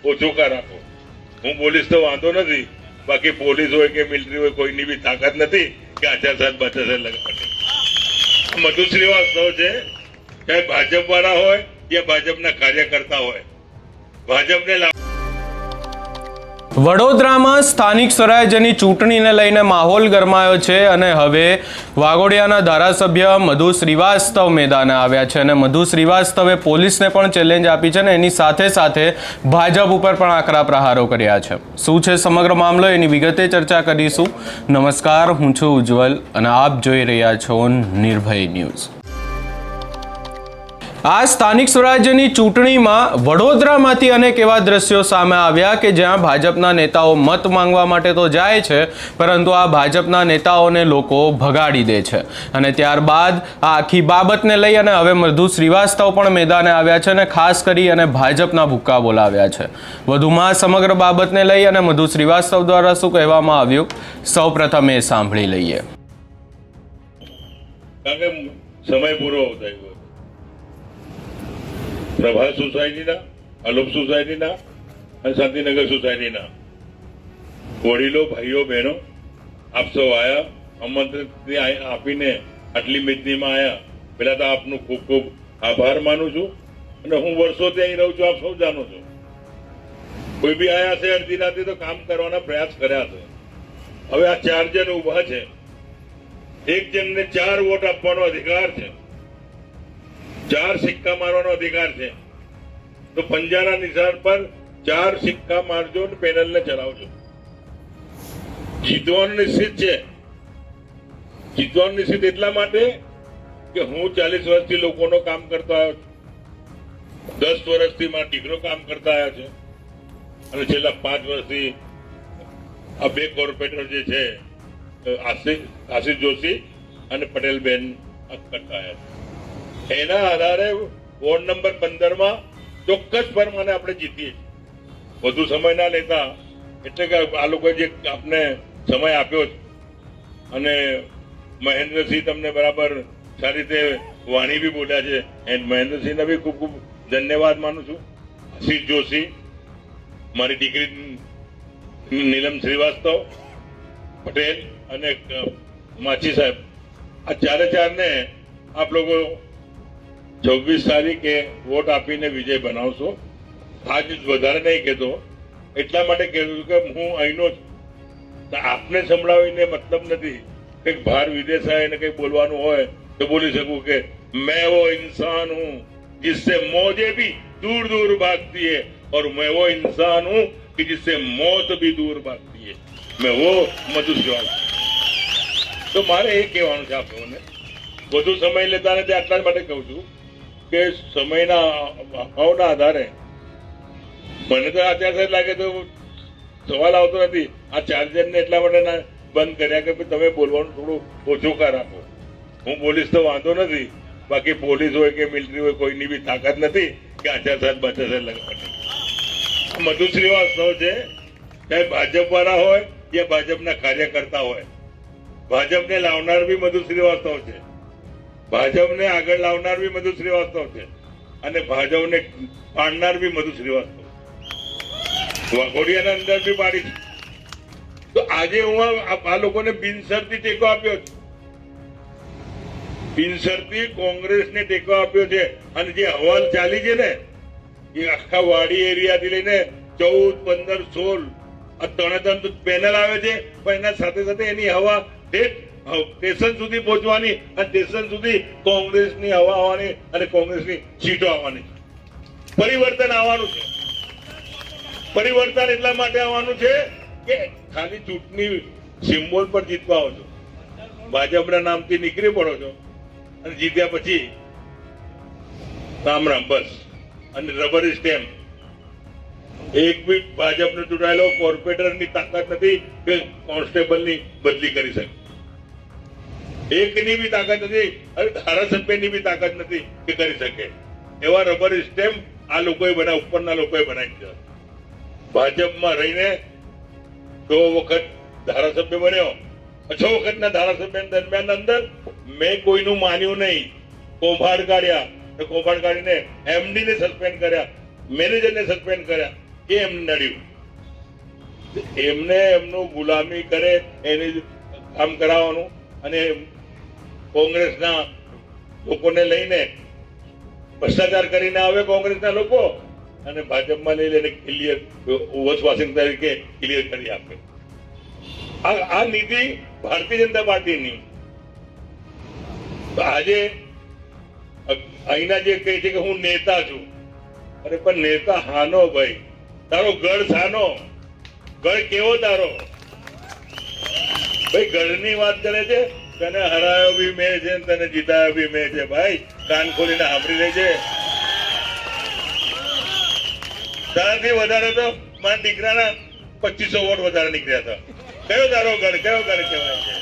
ઓછું કાર આપો. હું પોલીસ તો વાંધો નથી, બાકી પોલીસ હોય કે મિલિટરી હોય કોઈની બી તાકાત નથી કે આચારસંહિતા બચાસર લગાડે. મધુ શ્રીવાસ્તવ છે, ચાહે ભાજપ વાળા હોય યા ભાજપના કાર્યકર્તા હોય, ભાજપને વડોદરામાં સ્થાનિક સ્વરાજ્યની ચૂંટણીને લઈને માહોલ ગરમાયો છે અને હવે વાઘોડિયાના ધારાસભ્ય મધુ શ્રીવાસ્તવ મેદાને આવ્યા છે અને મધુ શ્રીવાસ્તવે પોલીસને પણ ચેલેન્જ આપી છે અને એની સાથે સાથે ભાજપ ઉપર પણ આકરા પ્રહારો કર્યા છે. શું છે સમગ્ર મામલો, એની વિગતે ચર્ચા કરીશું. નમસ્કાર, હું છું ઉજ્જવલ અને આપ જોઈ રહ્યા છો નિર્ભય ન્યૂઝ. આ સ્થાનિક સ્વરાજ્યની ચૂંટણીમાં વડોદરામાંથી અનેક એવા દ્રશ્યો સામે આવ્યા કે જ્યાં ભાજપના નેતાઓ મત માંગવા માટે તો જાય છે, પરંતુ આ ભાજપના નેતાઓને લોકો ભગાડી દે છે અને ત્યારબાદ આ આખી બાબતને લઈ અને હવે મધુ શ્રીવાસ્તવ પણ મેદાને આવ્યા છે અને ખાસ કરી અને ભાજપના ભૂક્કા બોલાવ્યા છે. વધુમાં સમગ્ર બાબતને લઈ અને મધુ શ્રીવાસ્તવ દ્વારા શું કહેવામાં આવ્યું, સૌપ્રથમ એ સાંભળી લઈએ. સમય પૂરો થયો. પ્રભાસ સોસાયટીના, અલોપ સોસાયટીના અને શાંતિનગર સોસાયટીના વડીલો, ભાઈઓ, બહેનો આપ સૌ આયા, આમંત્રણ આપીને આટલી મિતનીમાં આયા. પેલા તો આપનું ખૂબ ખૂબ આભાર માનું છું અને હું વર્ષોથી અહીં રહું છું, આપ સૌ જાણો છો. કોઈ બી આયા છે અડધી રાતે તો કામ કરવાના પ્રયાસ કર્યા છે. હવે આ 4 જણ ઉભા છે, એક જણને 4 વોટ આપવાનો અધિકાર છે, 4 સિક્કા મારવાનો અધિકાર છે. તો પંજાના નિશાન પર 4 સિક્કા મારજો અને પેનલને ચલાવજો. જીતવાનું નિશ્ચિત છે. જીતવાનું નિશ્ચિત એટલા માટે કે હું 40 વર્ષથી લોકોનો કામ કરતો આવ્યો છું, 10 વર્ષથી મારા દીકરો કામ કરતા આવ્યા છે અને છેલ્લા 5 વર્ષથી આ 2 કોર્પોરેટર જે છે આશીષ જોશી અને પટેલબેન કરતા આવ્યા છે. એના આધારે વોર્ડ નંબર 15માં ચોક્કસ પ્રમાણે આપણે જીતીએ છીએ. વધુ સમય ના લેતા, એટલે કે આ લોકોએ જે આપને સમય આપ્યો છે અને મહેન્દ્રસિંહ તમને બરાબર સારી રીતે વાણી બી બોલ્યા છે, મહેન્દ્રસિંહને બી ખૂબ ખૂબ ધન્યવાદ માનું છું. આશીષ જોશી, મારી દીકરી નીલમ શ્રીવાસ્તવ, પટેલ અને માછી સાહેબ, આ 4ને આપ લોકો 26 તારીખે વોટ આપીને વિજય બનાવશો. આજ વધારે નહીં કહેતો, એટલા માટે કહેતું કે હું અહીંનો જ. આપને સંભળાવીને મતલબ નથી કે બહાર વિદેશ આવીને કંઈ બોલવાનું હોય તો બોલી શકું કે मैं वो इंसान हूँ जिससे मौजें भी दूर दूर भागती है और मैं वो इंसान हूँ कि जिससे मौत भी दूर भागती है. मैं वो मधु श्रीवास्તવ. તો મારે એ કહેવાનું છે આપણને, વધુ સમય લેતા નથી. આટલા જ માટે કહું છું કે સમયના અભાવના આધારે મને તો આચારસંહિતા લાગે તો સવાલ આવતો નથી. આ 4 જણને એટલા માટે બંધ કર્યા કે તમે બોલવાનું થોડું ઓછું કાર આપો. હું પોલીસ તો વાંધો નથી, બાકી પોલીસ હોય કે મિલિટરી હોય કોઈની બી તાકાત નથી કે આચારસંહિતા બચાસર લગાડે. મધુ શ્રીવાસ્તવ છે, ચાહે ભાજપ વાળા હોય યા ભાજપના કાર્યકર્તા હોય, ભાજપને લાવનાર બી મધુ શ્રીવાસ્તવ છે, ભાજપને આગળ લાવનાર બી મધુ શ્રીવાસ્તવ છે અને ભાજપને પાડનાર બી મધુ શ્રીવાસ્તવ. વાઘોડિયાના અંદર બી પાડી છે. તો આજે હું આ લોકોને બિનશરતી ટેકો આપ્યો છે, બિનશરતી કોંગ્રેસને ટેકો આપ્યો છે. અને જે હવાલ ચાલી છે ને, એ આખા વાડી એરિયાથી લઈને 14, 15, 16 આ 3 પેનલ આવે છે, પણ એના સાથે સાથે એની હવા સ્ટેશન સુધી પહોંચવાની અને સ્ટેશન સુધી કોંગ્રેસની હવા આવવાની અને કોંગ્રેસની સીટો આવવાની. પરિવર્તન આવવાનું છે. પરિવર્તન એટલા માટે આવવાનું છે કે ખાલી ચૂંટણી સિમ્બોલ પર જીતવા આવો છો, ભાજપના નામથી નીકળી પડો છો અને જીત્યા પછી રામ રામ બસ. અને રબર સ્ટેમ્પ. એક બી ભાજપનો ચૂંટાયેલો કોર્પોરેટરની તાકાત નથી કે કોન્સ્ટેબલની બદલી કરી શકે. એકની બી તાકાત નથી અને ધારાસભ્યની બી તાકાત નથી કે કરી શકે. એવા રબર સ્ટેમ્પ આ લોકોએ બનાવ, ઉપરના લોકોએ બનાવી દીધા. ભાજપમાં રહીને 6 વખત ધારાસભ્ય બન્યો, 6 વખતના ધારાસભ્ય દરમિયાન અંદર મેં કોઈનું માન્યું નહીં. કૌભાંડ કાઢ્યા, કૌભાંડ કાઢીને MD ને સસ્પેન્ડ કર્યા, મેનેજરને સસ્પેન્ડ કર્યા, એ એમને નડ્યું. એમને એમનું ગુલામી કરે એની કામ કરાવવાનું અને કોંગ્રેસના લોકોને લઈને ભ્રષ્ટાચાર કરીને આવે કોંગ્રેસના લોકો અને ભાજપમાં લઈ લઈને ક્લિયર વોશિંગ તરીકે ક્લિયર કરી આપે. આ નીતિ ભારતીય જનતા પાર્ટીની. આજે અહીંના જે કહે છે કે હું નેતા છું, અરે પણ નેતા હાનો ભાઈ, તારો ગઢ સાનો, ગઢ કેવો તારો ભાઈ? ગઢની વાત કરે છે, તને હરાયો બી મેં છે તને જીતાયો બી મેં છે. ભાઈ કાન ખોલીને સાંભળી લેજે. તારાથી વધારે તો મારા દીકરાના 2500 વોટ વધારે નીકળ્યા હતા. કયો તારો ગઢ, કયો ગઢ કહેવાય છે?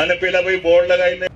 અને પેલા ભાઈ બોર્ડ લગાવીને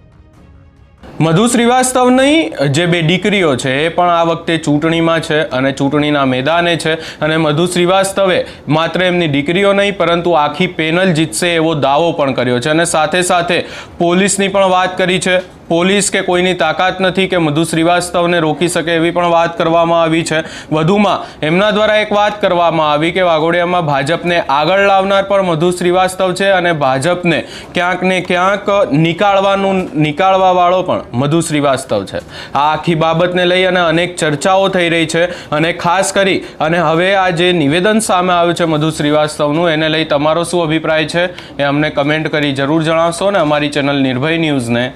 મધુ શ્રીવાસ્તવની જે બે દીકરીઓ છે એ પણ આ વખતે ચૂંટણીમાં છે અને ચૂંટણીના મેદાને છે અને મધુ શ્રીવાસ્તવે માત્ર એમની દીકરીઓ નહીં પરંતુ આખી પેનલ જીતશે એવો દાવો પણ કર્યો છે અને સાથે સાથે પોલીસની પણ વાત કરી છે. પોલીસ કે કોઈની તાકાત નથી કે મધુ શ્રીવાસ્તવને રોકી શકે એવી પણ વાત કરવામાં આવી છે. વધુમાં એમના દ્વારા એક વાત કરવામાં આવી કે વાઘોડિયામાં ભાજપને આગળ લાવનાર પણ મધુ શ્રીવાસ્તવ છે અને ભાજપને ક્યાંક ને ક્યાંક નીકાળવા વાળો પણ મધુ શ્રીવાસ્તવ છે. આ આખી બાબતને લઈ અને અનેક ચર્ચાઓ થઈ રહી છે અને ખાસ કરી અને હવે આ જે નિવેદન સામે આવ્યું છે મધુ શ્રીવાસ્તવનું એને લઈ તમારો શું અભિપ્રાય છે એ અમને કમેન્ટ કરી જરૂર જણાવશો અને અમારી ચેનલ નિર્ભય ન્યૂઝને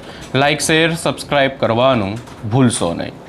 લાઇક શેર સબસ્ક્રાઇબ કરવાનું ભૂલશો નહીં.